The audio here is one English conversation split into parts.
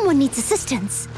Someone needs assistance.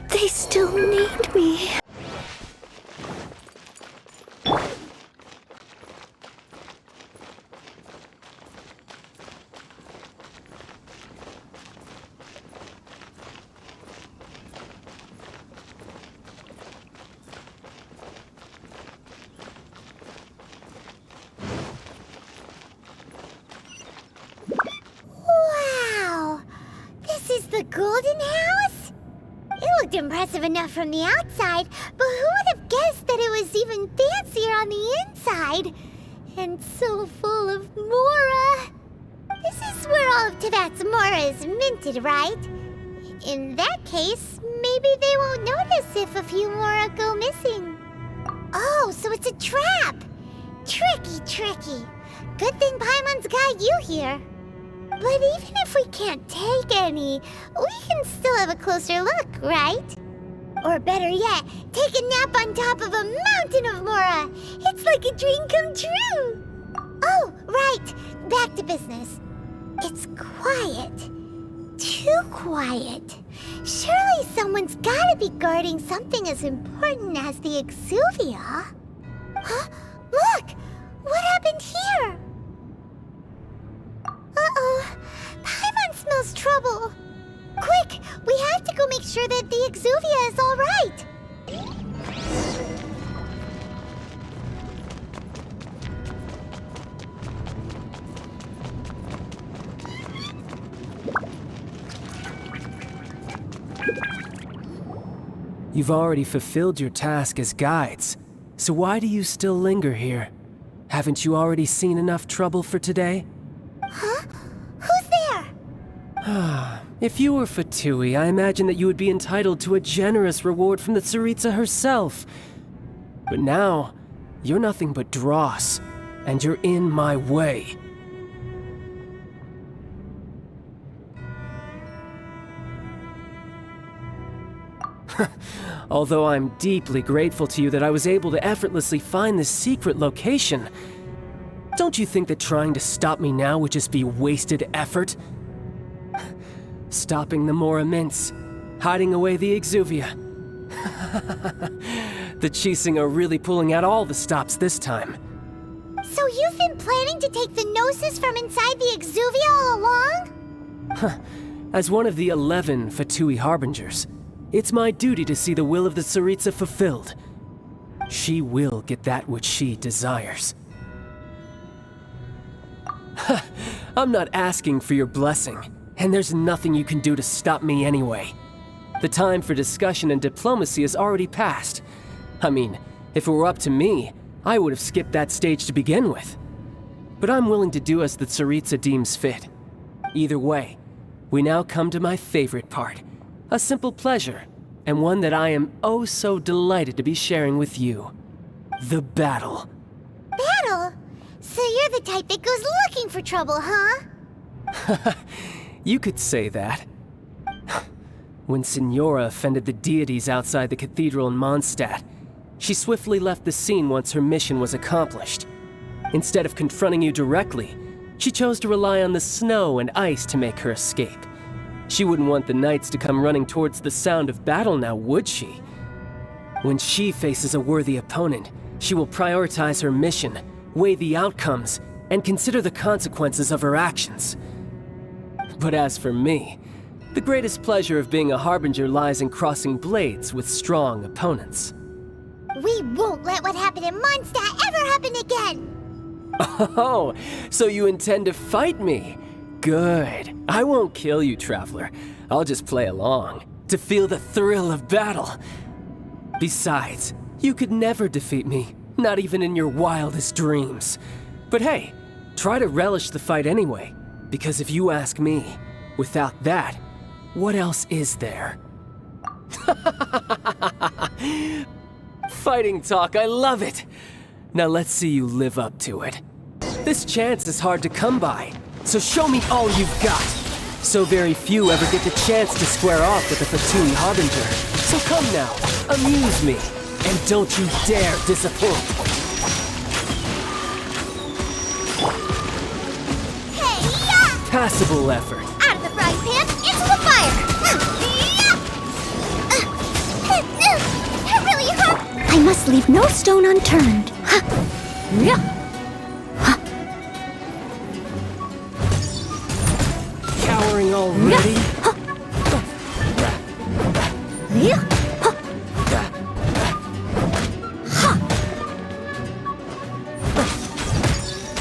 They still need me. Wow! This is the Golden House? It looked impressive enough from the outside, but who would have guessed that it was even fancier on the inside? And so full of Mora. This is where all of Teyvat's Mora is minted, right? In that case, maybe they won't notice if a few Mora go missing. Oh, so it's a trap! Tricky, tricky. Good thing Paimon's got you here. But even if we can't take any, we can still have a closer look, right? Or better yet, take a nap on top of a mountain of Mora. It's like a dream come true. Oh, right. Back to business. It's quiet. Too quiet. Surely someone's gotta be guarding something as important as the Exuvia. Huh? Look! What happened here? Uh-oh. Paimon smells trouble. Quick! We have to go make sure that the Exuvia is all right. You've already fulfilled your task as guides, so why do you still linger here? Haven't you already seen enough trouble for today? Huh? Who's there? If you were Fatui, I imagine that you would be entitled to a generous reward from the Tsaritsa herself. But now, you're nothing but dross, and you're in my way. Although I'm deeply grateful to you that I was able to effortlessly find this secret location, don't you think that trying to stop me now would just be wasted effort? Stopping the Mora mints, hiding away the Exuvia. The Chising are really pulling out all the stops this time. So you've been planning to take the Gnosis from inside the Exuvia all along? As one of the 11 Fatui Harbingers, it's my duty to see the will of the Tsaritsa fulfilled. She will get that which she desires. I'm not asking for your blessing, and there's nothing you can do to stop me anyway. The time for discussion and diplomacy has already passed. I mean, if it were up to me, I would have skipped that stage to begin with. But I'm willing to do as the Tsaritsa deems fit. Either way, we now come to my favorite part. A simple pleasure, and one that I am oh so delighted to be sharing with you. The battle. Battle? So you're the type that goes looking for trouble, huh? You could say that. When Signora offended the deities outside the cathedral in Mondstadt, she swiftly left the scene once her mission was accomplished. Instead of confronting you directly, she chose to rely on the snow and ice to make her escape. She wouldn't want the knights to come running towards the sound of battle now, would she? When she faces a worthy opponent, she will prioritize her mission, weigh the outcomes, and consider the consequences of her actions. But as for me, the greatest pleasure of being a Harbinger lies in crossing blades with strong opponents. We won't let what happened in Mondstadt ever happen again! Oh, so you intend to fight me? good. I won't kill you, Traveler. I'll just play along, to feel the thrill of battle. Besides, you could never defeat me, not even in your wildest dreams. But hey, try to relish the fight anyway, because if you ask me, without that, what else is there? Fighting talk, I love it! Now let's see you live up to it. This chance is hard to come by, so show me all you've got. So very few ever get the chance to square off with a Fatui Harbinger. So come now, amuse me, and don't you dare disappoint. Hey-ya! Passable effort. Out of the frying pan, into the fire! It really hurt! I must leave no stone unturned. Cowering already?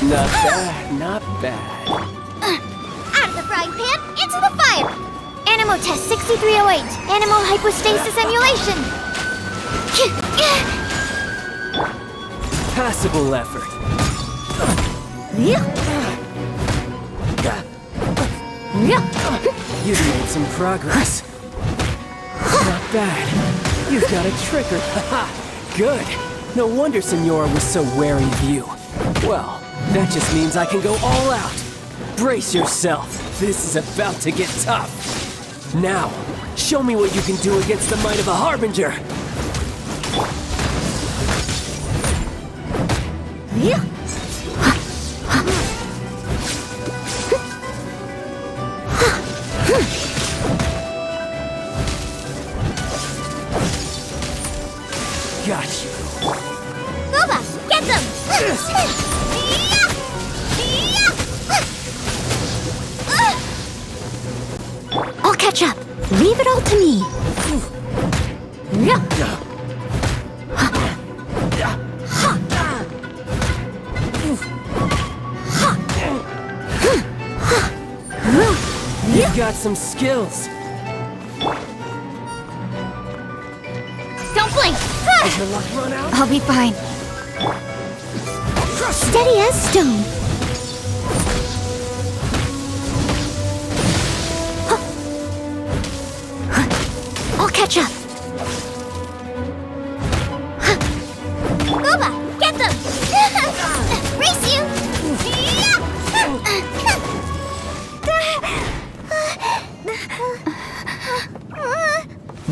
Not bad, not bad. Out of the frying pan, into the fire! Animo test 6308, animal hypostasis emulation! Passable effort. You've made some progress. Not bad. You've got a trigger. Haha, good. No wonder Senora was so wary of you. Well, that just means I can go all out. Brace yourself. This is about to get tough. Now, show me what you can do against the might of a Harbinger. Got you. Nova, get them! I'll catch up. Leave it all to me. You've got some skills. Don't blink! Has your luck run out? I'll be fine. Steady as stone. I'll catch up. Nova, get them! Race you!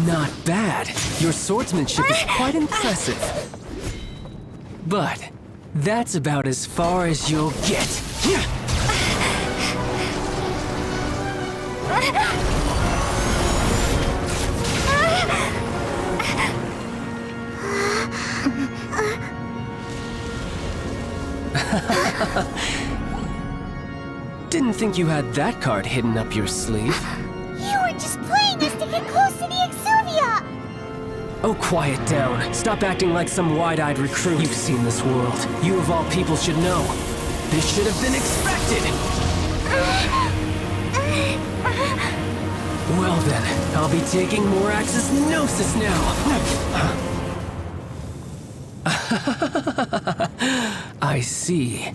Not bad. Your swordsmanship is quite impressive. But that's about as far as you'll get. Didn't think you had that card hidden up your sleeve. You were just playing us to get close to the Exuvia! Oh, quiet down. Stop acting like some wide-eyed recruit. You've seen this world. You of all people should know. This should have been expected! Well then, I'll be taking more Axis Gnosis now! I see.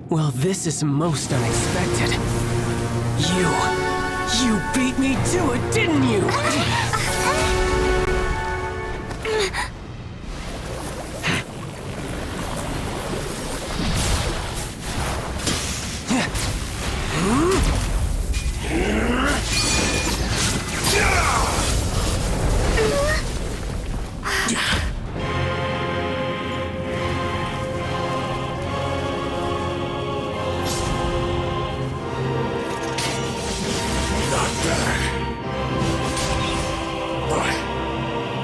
Well, this is most unexpected. You beat me to it, didn't you?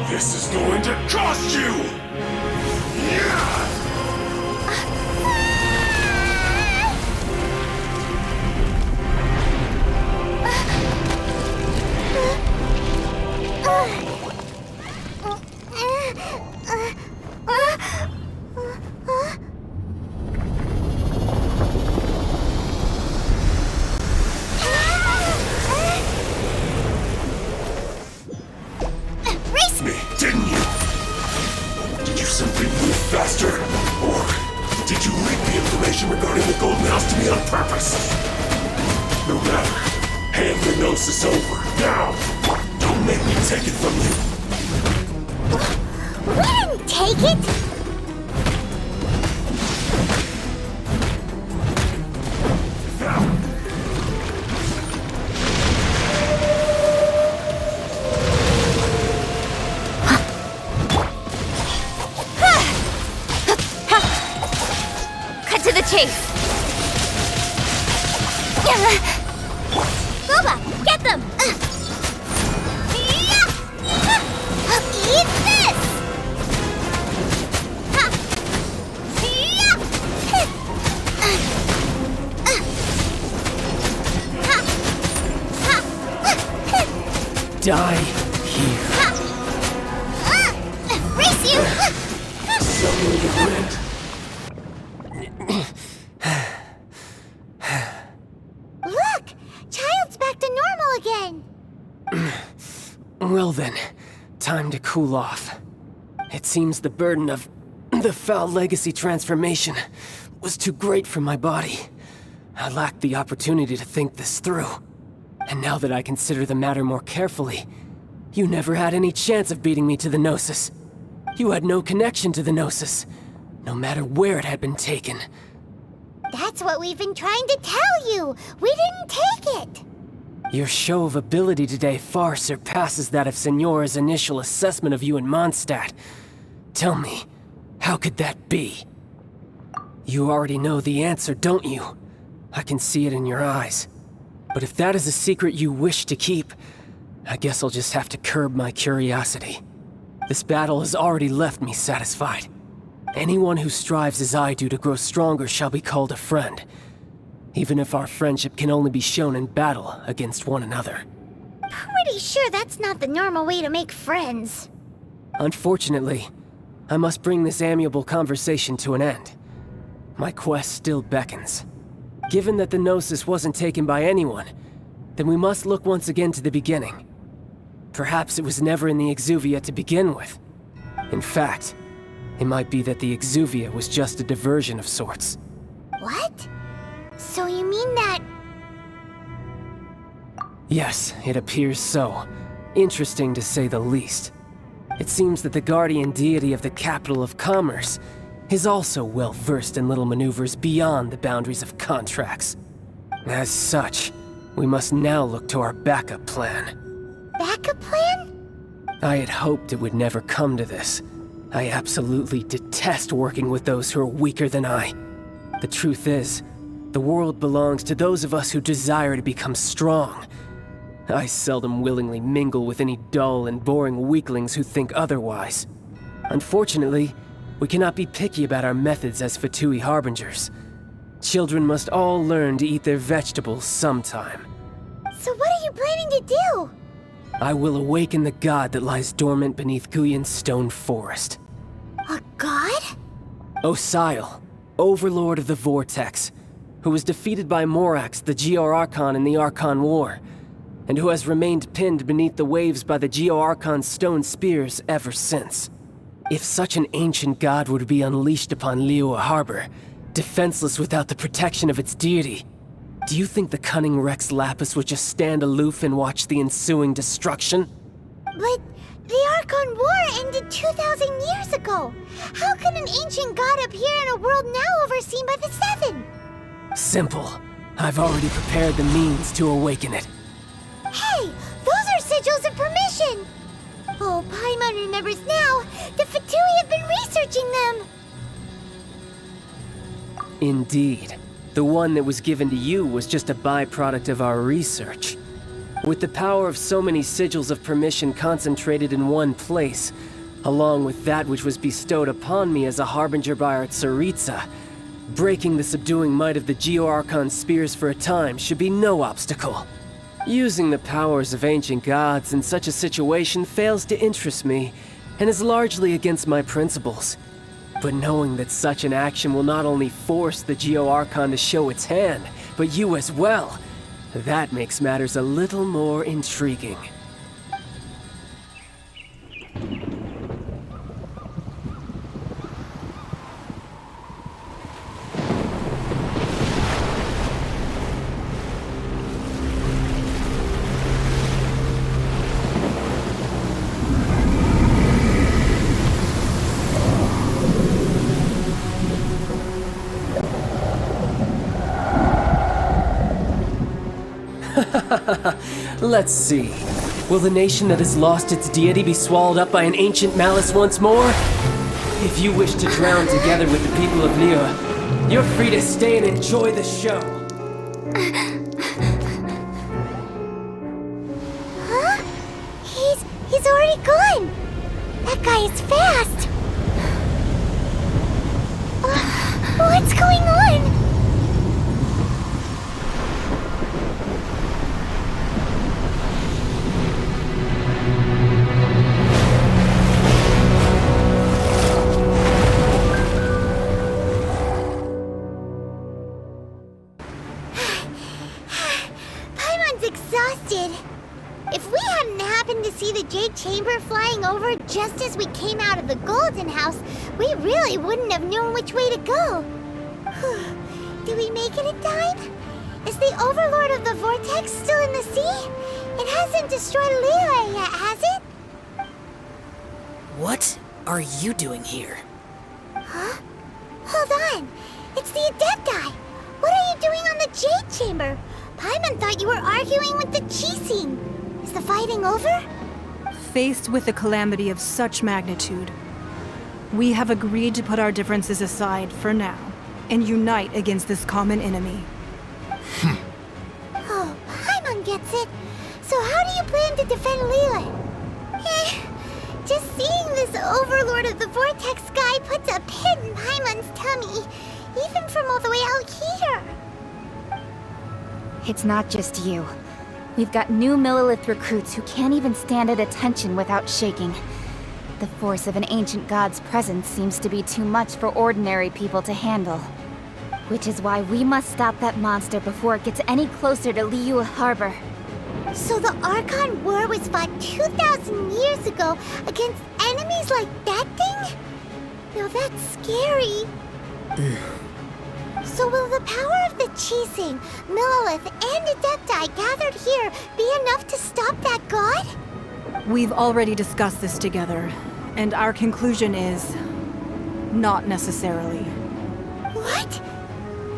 This is going to cost you! Hand the Gnosis over, now! Don't make me take it from you! We didn't take it! Cut to the chase! Boba, get them! Eat this! Die here. Race you! Summon the wind. Look! Child's back to normal again! Well then, time to cool off. It seems the burden of the foul legacy transformation was too great for my body. I lacked the opportunity to think this through. And now that I consider the matter more carefully, you never had any chance of beating me to the Gnosis. You had no connection to the Gnosis, no matter where it had been taken. That's what we've been trying to tell you! We didn't take it! Your show of ability today far surpasses that of Signora's initial assessment of you in Mondstadt. Tell me, how could that be? You already know the answer, don't you? I can see it in your eyes. But if that is a secret you wish to keep, I guess I'll just have to curb my curiosity. This battle has already left me satisfied. Anyone who strives as I do to grow stronger shall be called a friend, even if our friendship can only be shown in battle against one another. Pretty sure that's not the normal way to make friends. Unfortunately, I must bring this amiable conversation to an end. My quest still beckons. Given that the Gnosis wasn't taken by anyone, then we must look once again to the beginning. Perhaps it was never in the Exuvia to begin with. In fact, it might be that the Exuvia was just a diversion of sorts. What? So you mean that... Yes, it appears so. Interesting to say the least. It seems that the guardian deity of the capital of commerce is also well versed in little maneuvers beyond the boundaries of contracts. As such, we must now look to our backup plan. Backup plan? I had hoped it would never come to this. I absolutely detest working with those who are weaker than I. The truth is, the world belongs to those of us who desire to become strong. I seldom willingly mingle with any dull and boring weaklings who think otherwise. Unfortunately, we cannot be picky about our methods as Fatui Harbingers. Children must all learn to eat their vegetables sometime. So what are you planning to do? I will awaken the god that lies dormant beneath Guyon's stone forest. A god? Osial, overlord of the Vortex, who was defeated by Morax, the Geo-Archon in the Archon War, and who has remained pinned beneath the waves by the Geo-Archon's stone spears ever since. If such an ancient god were to be unleashed upon Liyue Harbor, defenseless without the protection of its deity, do you think the cunning Rex Lapis would just stand aloof and watch the ensuing destruction? But the Archon War ended 2,000 years ago. How can an ancient god appear in a world now overseen by the Seven? Simple. I've already prepared the means to awaken it. Hey, those are sigils of permission! Oh, Paimon remembers now. The Fatui have been researching them. Indeed. The one that was given to you was just a byproduct of our research. With the power of so many sigils of permission concentrated in one place, along with that which was bestowed upon me as a harbinger by our Tsaritsa, breaking the subduing might of the Geo-Archon spears for a time should be no obstacle. Using the powers of ancient gods in such a situation fails to interest me, and is largely against my principles. But knowing that such an action will not only force the Geo-Archon to show its hand, but you as well, that makes matters a little more intriguing. Let's see. Will the nation that has lost its deity be swallowed up by an ancient malice once more? If you wish to drown together with the people of Liyue, you're free to stay and enjoy the show. Huh? He's already gone. That guy is fast. What's going on? Chamber flying over just as we came out of the Golden House, we really wouldn't have known which way to go. Do we make it in time? Is the Overlord of the Vortex still in the sea? It hasn't destroyed Liyue yet, has it? What are you doing here? Huh? Hold on. It's the Adepti. What are you doing on the Jade Chamber? Paimon thought you were arguing with the Chising. Is the fighting over? Faced with a calamity of such magnitude, we have agreed to put our differences aside for now and unite against this common enemy. Oh, Paimon gets it. So how do you plan to defend Liyue? Just seeing this Overlord of the Vortex guy puts a pit in Paimon's tummy, even from all the way out here. It's not just you. We've got new Millilith recruits who can't even stand at attention without shaking. The force of an ancient god's presence seems to be too much for ordinary people to handle. Which is why we must stop that monster before it gets any closer to Liyue Harbor. So the Archon War was fought 2,000 years ago against enemies like that thing? Now that's scary. So will the power of the Chising, Millilith, and Adepti gathered here be enough to stop that god? We've already discussed this together, and our conclusion is... not necessarily. What?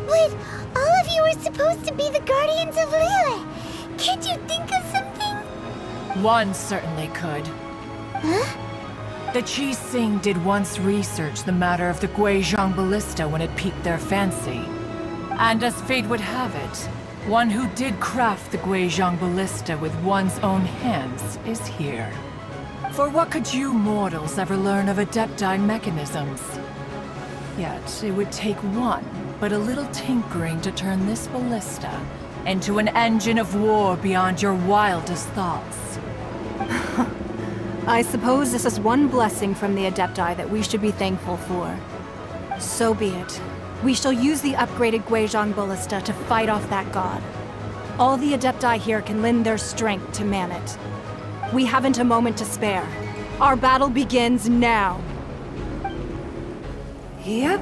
But all of you were supposed to be the guardians of Liyue. Can't you think of something? One certainly could. Huh? The Chising did once research the matter of the Guizhong Ballista when it piqued their fancy. And as fate would have it, one who did craft the Guizhong Ballista with one's own hands is here. For what could you mortals ever learn of Adepti mechanisms? Yet, it would take one, but a little tinkering to turn this ballista into an engine of war beyond your wildest thoughts. I suppose this is one blessing from the Adepti that we should be thankful for. So be it. We shall use the upgraded Guizhong Ballista to fight off that god. All the Adepti here can lend their strength to man it. We haven't a moment to spare. Our battle begins now. Yep.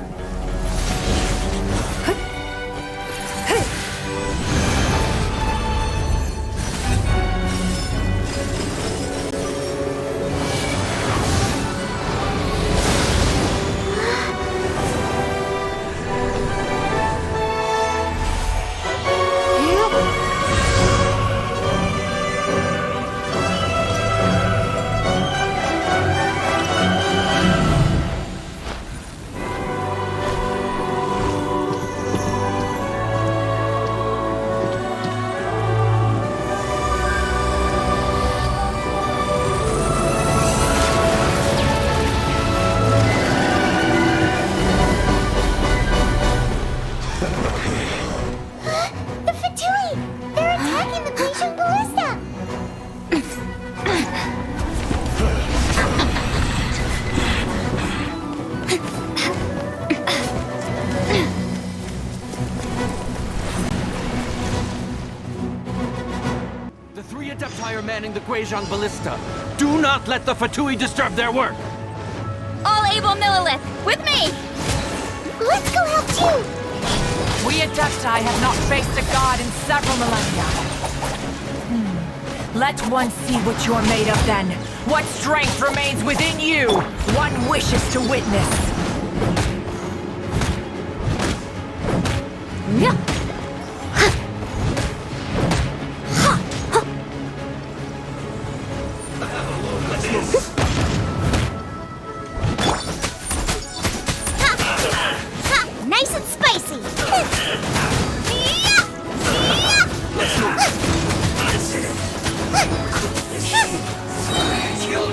manning the Guizhong Ballista. Do not let the Fatui disturb their work! All able Millilith, with me! Let's go help too! We Adepti have not faced a god in several millennia. Let one see what you're made of then. What strength remains within you, one wishes to witness.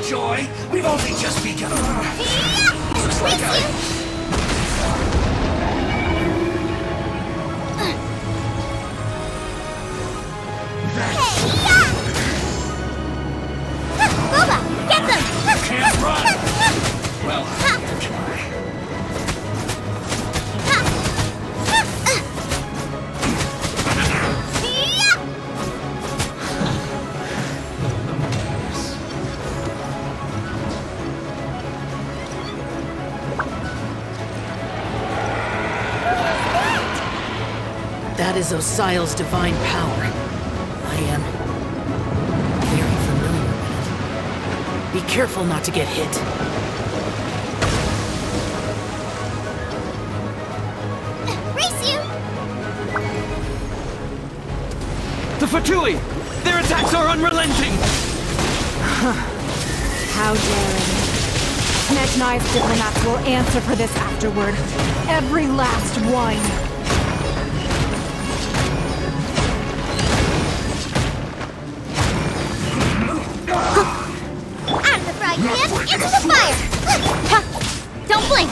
joy. We've only just begun. Looks like Boba, get them! can't run. Well, I'll try. That is Osial's divine power. I am very familiar with it. Be careful not to get hit. Race you! The Fatui! Their attacks are unrelenting! How daring. Snetnai's diplomats will answer for this afterward. Every last one. Out of the frying pan, into the fire! Ha! Don't blink!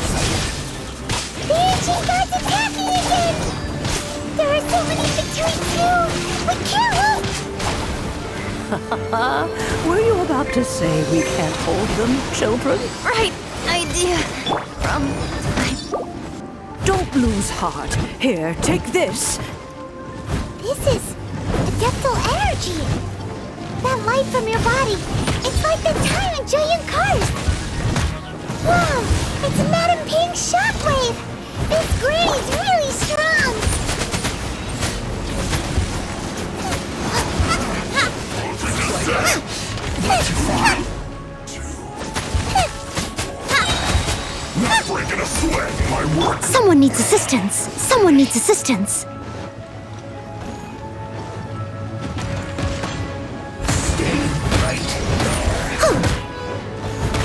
The ancient god's attacking again! There are so many Fatui too! We can't help! Were you about to say we can't hold them, children? Right idea. From Don't lose heart. Here, take this. This is adeptal energy! That light from your body, it's like the time in Julian Cars! Wow! It's a Madam Pink shockwave! This grade's really strong! Not breaking a sweat in my work. Someone needs assistance! Someone needs assistance! Stay right there.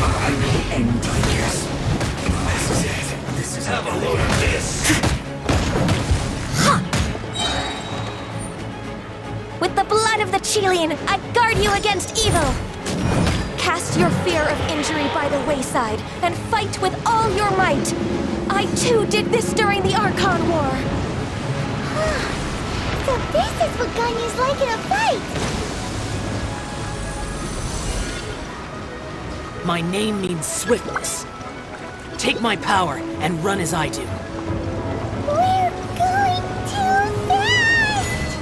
I will end this. This is it. This is have a load of this. With the blood of the Chilean, I guard you against evil! Cast your fear of injury by the wayside, and fight with all your might! I too did this during the Archon War! So this is what Ganyu's like in a fight! My name means swiftness. Take my power and run as I do. We're going too fast!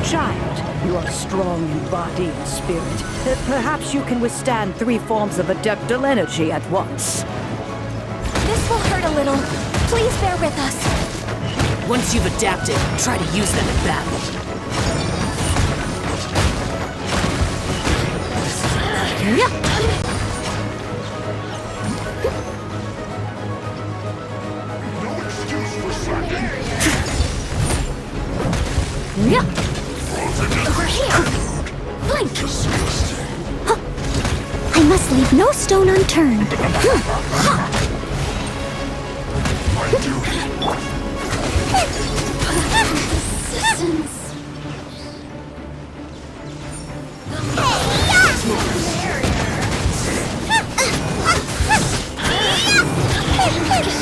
Child, you are strong in body and spirit. Perhaps you can withstand 3 forms of adeptal energy at once. This will hurt a little. Please bear with us. Once you've adapted, try to use them in battle. No excuse for slacking. Over here! Blink! Disgusting. I must leave no stone unturned. My duty.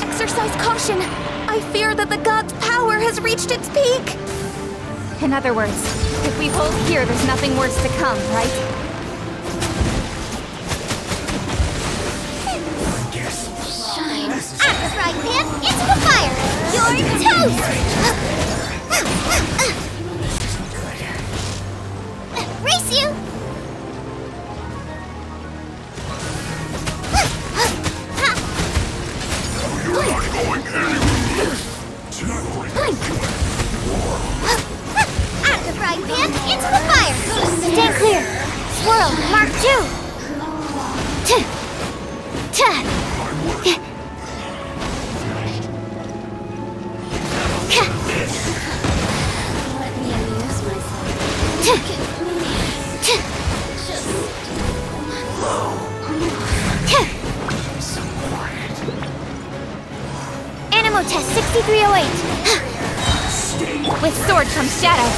Exercise caution! I fear that the god's power has reached its peak! In other words, if we hold here, there's nothing worse to come, right? Shine! Out the frying pan, into the fire! You're toast! Race you! You're not going anywhere. Blink! Out of the frying pan, into the fire! Stand clear! Swirl, Mark 2! 6308. With sword comes shadow.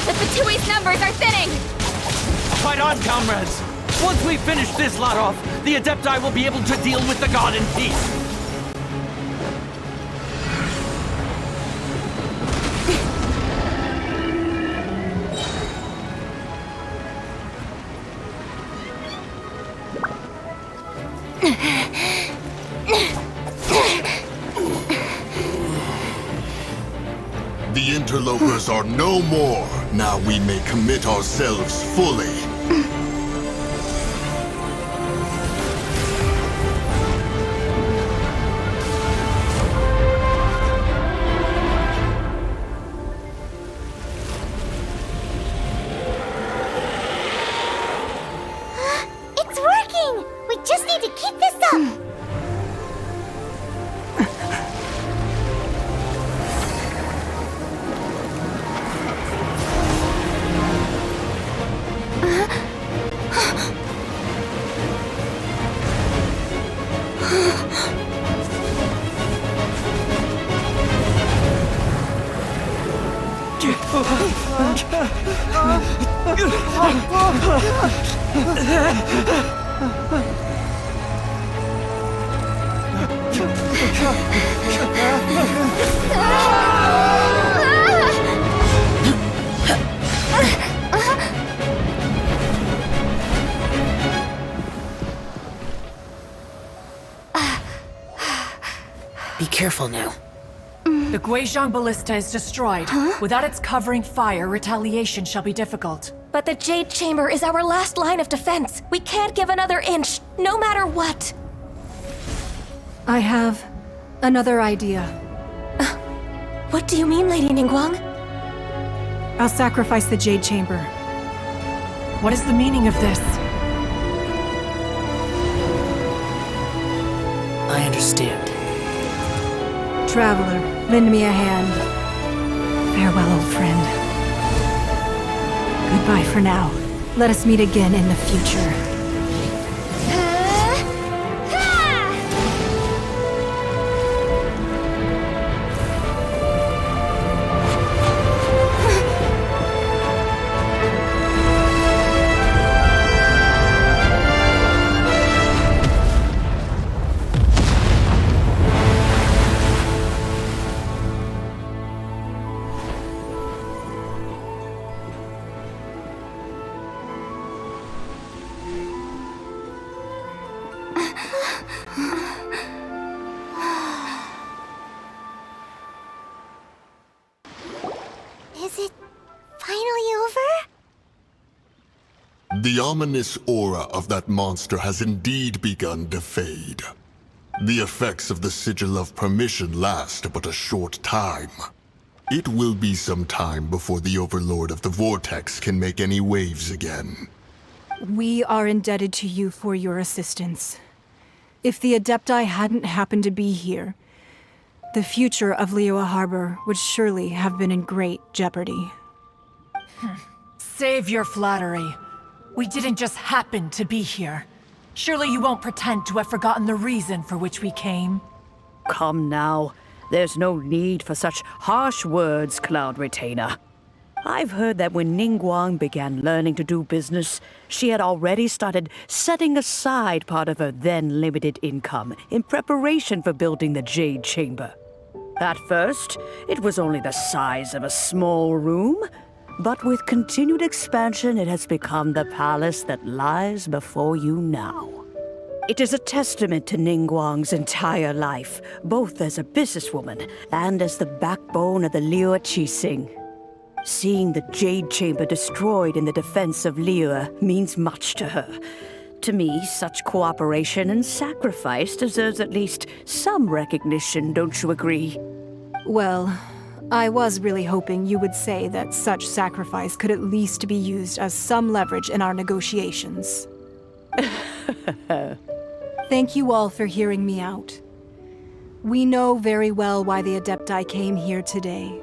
The Fatui's numbers are thinning! Fight on, comrades! Once we finish this lot off, the Adepti will be able to deal with the god in peace. The interlopers are no more. Now we may commit ourselves fully. It's working! We just need to keep this up! Be careful now. The Guizhong Ballista is destroyed. Without its covering fire, retaliation shall be difficult. But the Jade Chamber is our last line of defense. We can't give another inch, no matter what. I have another idea. What do you mean, Lady Ningguang? I'll sacrifice the Jade Chamber. What is the meaning of this? I understand. Traveler, lend me a hand. Farewell, old friend. Goodbye for now. Let us meet again in the future. Is it finally over? The ominous aura of that monster has indeed begun to fade. The effects of the Sigil of Permission last but a short time. It will be some time before the Overlord of the Vortex can make any waves again. We are indebted to you for your assistance. If the Adepti hadn't happened to be here, the future of Liyue Harbor would surely have been in great jeopardy. Save your flattery. We didn't just happen to be here. Surely you won't pretend to have forgotten the reason for which we came. Come now. There's no need for such harsh words, Cloud Retainer. I've heard that when Ningguang began learning to do business, she had already started setting aside part of her then limited income in preparation for building the Jade Chamber. At first, it was only the size of a small room, but with continued expansion, it has become the palace that lies before you now. It is a testament to Ningguang's entire life, both as a businesswoman and as the backbone of the Liyue Qixing. Seeing the Jade Chamber destroyed in the defense of Liyue means much to her. To me, such cooperation and sacrifice deserves at least some recognition, don't you agree? Well, I was really hoping you would say that such sacrifice could at least be used as some leverage in our negotiations. Thank you all for hearing me out. We know very well why the Adepti came here today.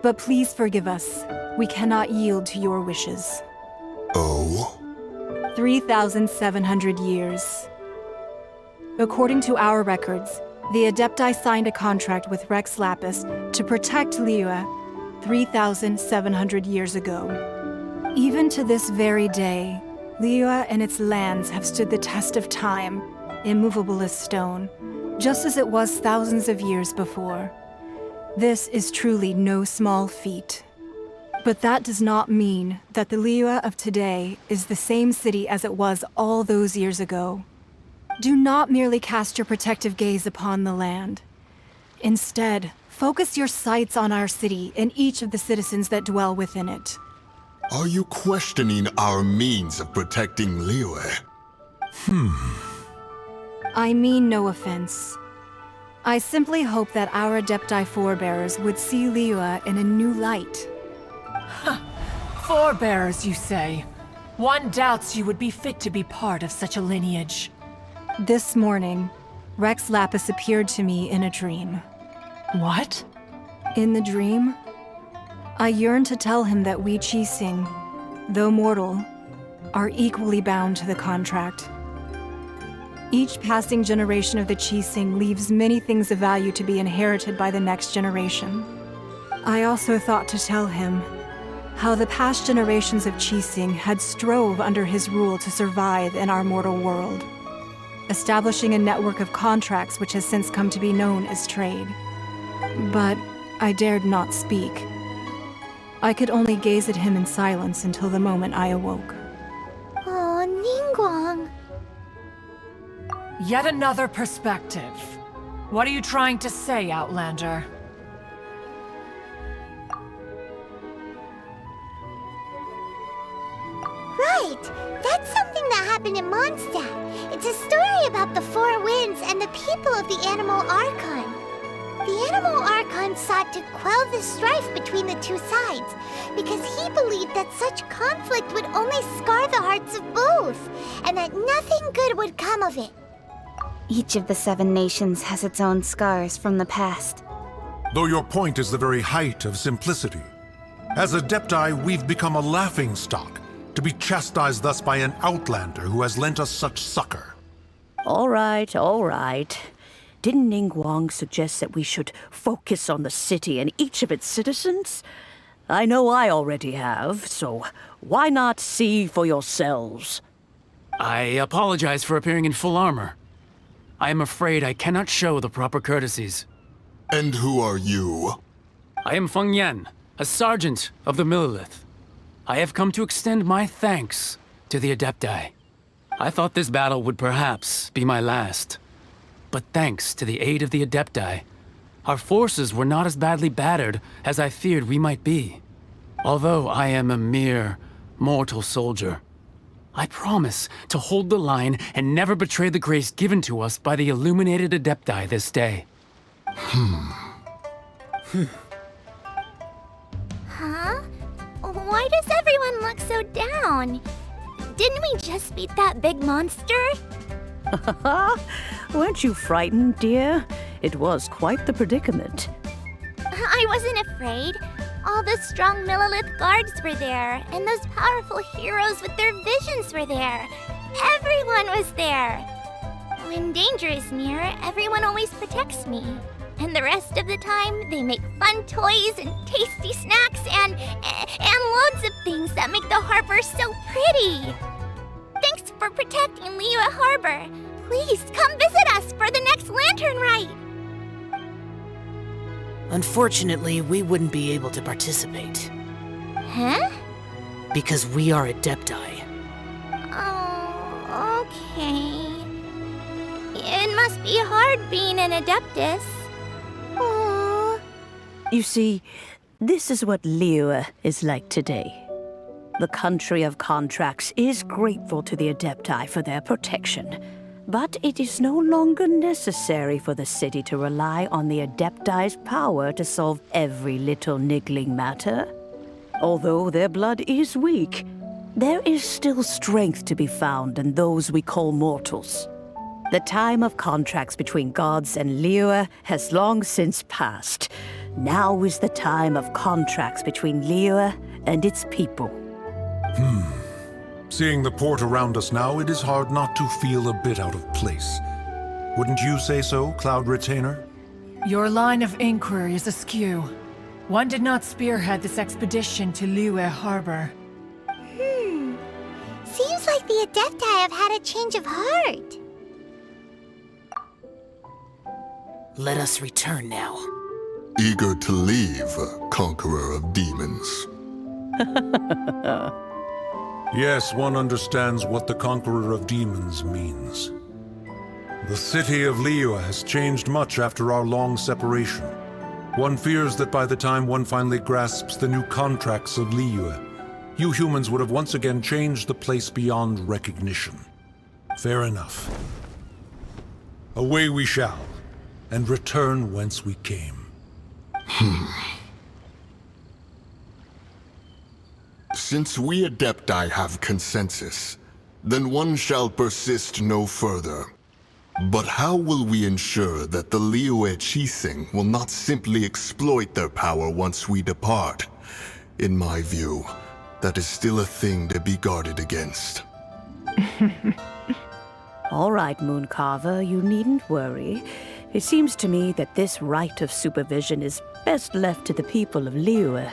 But please forgive us. We cannot yield to your wishes. Oh? 3,700 years. According to our records, the Adepti signed a contract with Rex Lapis to protect Liyue 3,700 years ago. Even to this very day, Liyue and its lands have stood the test of time, immovable as stone, just as it was thousands of years before. This is truly no small feat. But that does not mean that the Liyue of today is the same city as it was all those years ago. Do not merely cast your protective gaze upon the land. Instead, focus your sights on our city and each of the citizens that dwell within it. Are you questioning our means of protecting Liyue? I mean no offense. I simply hope that our Adepti forebears would see Liyue in a new light. Forebears, you say? One doubts you would be fit to be part of such a lineage. This morning, Rex Lapis appeared to me in a dream. What? In the dream, I yearned to tell him that we Qixing, though mortal, are equally bound to the contract. Each passing generation of the Qixing leaves many things of value to be inherited by the next generation. I also thought to tell him how the past generations of Qixing had strove under his rule to survive in our mortal world, establishing a network of contracts which has since come to be known as trade. But I dared not speak. I could only gaze at him in silence until the moment I awoke. Oh, Ningguang. Yet another perspective. What are you trying to say, Outlander? Right! That's something that happened in Mondstadt. It's a story about the Four Winds and the people of the Animal Archon. The Animal Archon sought to quell the strife between the two sides, because he believed that such conflict would only scar the hearts of both, and that nothing good would come of it. Each of the 7 nations has its own scars from the past. Though your point is the very height of simplicity. As Adepti, we've become a laughingstock, to be chastised thus by an outlander who has lent us such succor. All right, all right. Didn't Ningguang suggest that we should focus on the city and each of its citizens? I know I already have, so why not see for yourselves? I apologize for appearing in full armor. I am afraid I cannot show the proper courtesies. And who are you? I am Feng Yan, a sergeant of the Millelith. I have come to extend my thanks to the Adepti. I thought this battle would perhaps be my last. But thanks to the aid of the Adepti, our forces were not as badly battered as I feared we might be. Although I am a mere mortal soldier, I promise to hold the line and never betray the grace given to us by the illuminated Adepti this day. Huh? Why does everyone look so down? Didn't we just beat that big monster? Weren't you frightened, dear? It was quite the predicament. I wasn't afraid. All the strong Millelith guards were there, and those powerful heroes with their visions were there. Everyone was there. When danger is near, everyone always protects me. And the rest of the time, they make fun toys and tasty snacks and loads of things that make the harbor so pretty. Thanks for protecting Liyue Harbor. Please come visit us for the next lantern rite. Unfortunately, we wouldn't be able to participate. Huh? Because we are Adepti. Oh, okay. It must be hard being an Adeptus. Aww. You see, this is what Liyue is like today. The country of contracts is grateful to the Adepti for their protection, but it is no longer necessary for the city to rely on the Adepti's power to solve every little niggling matter. Although their blood is weak, there is still strength to be found in those we call mortals. The time of contracts between gods and Liyue has long since passed. Now is the time of contracts between Liyue and its people. Seeing the port around us now, it is hard not to feel a bit out of place. Wouldn't you say so, Cloud Retainer? Your line of inquiry is askew. One did not spearhead this expedition to Liyue Harbor. Seems like the Adepti have had a change of heart. Let us return now. Eager to leave, Conqueror of Demons. Yes, one understands what the Conqueror of Demons means. The city of Liyue has changed much after our long separation. One fears that by the time one finally grasps the new contracts of Liyue, you humans would have once again changed the place beyond recognition. Fair enough. Away we shall, and return whence we came. Since we Adepti have consensus, then one shall persist no further. But how will we ensure that the Liyue Qixing will not simply exploit their power once we depart? In my view, that is still a thing to be guarded against. All right, Mooncarver, you needn't worry. It seems to me that this right of supervision is best left to the people of Liyue.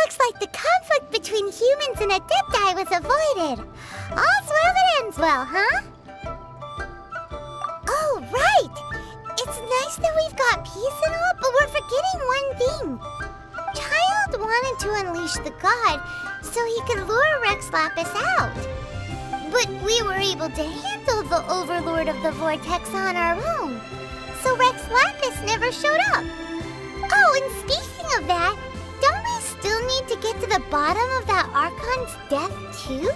Looks like the conflict between humans and Adepti was avoided. All's well that ends well, huh? Oh, right! It's nice that we've got peace and all, but we're forgetting one thing. Child wanted to unleash the god so he could lure Rex Lapis out. But we were able to handle the Overlord of the Vortex on our own, so Rex Lapis never showed up. Oh, and speaking of that, don't we still need to get to the bottom of that Archon's death too?